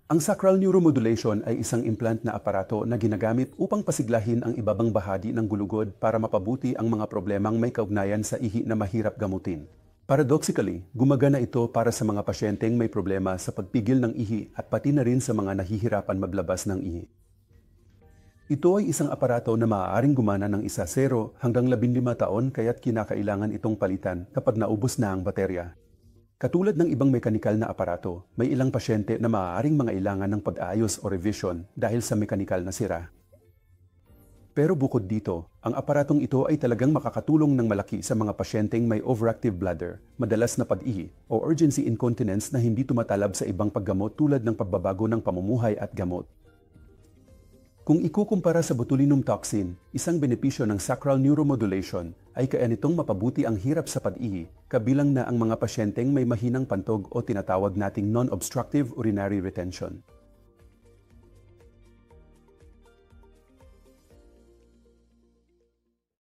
Ang sacral neuromodulation ay isang implant na aparato na ginagamit upang pasiglahin ang ibabang bahagi ng gulugod para mapabuti ang mga problemang may kaugnayan sa ihi na mahirap gamutin. Paradoxically, gumagana ito para sa mga pasyenteng may problema sa pagpigil ng ihi at pati na rin sa mga nahihirapan maglabas ng ihi. Ito ay isang aparato na maaaring gumana ng 0 hanggang 15 taon kaya't kinakailangan itong palitan kapag naubos na ang baterya. Katulad ng ibang mekanikal na aparato, may ilang pasyente na maaaring mangailangan ng pag-aayos o revision dahil sa mekanikal na sira. Pero bukod dito, ang aparatong ito ay talagang makakatulong ng malaki sa mga pasyenteng may overactive bladder, madalas na pag-ihi, o urgency incontinence na hindi tumatalab sa ibang paggamot tulad ng pagbabago ng pamumuhay at gamot. Kung ikukumpara sa botulinum toxin, isang benepisyo ng sacral neuromodulation ay kaya nitong mapabuti ang hirap sa pag-ihi, kabilang na ang mga pasyenteng may mahinang pantog o tinatawag nating non-obstructive urinary retention.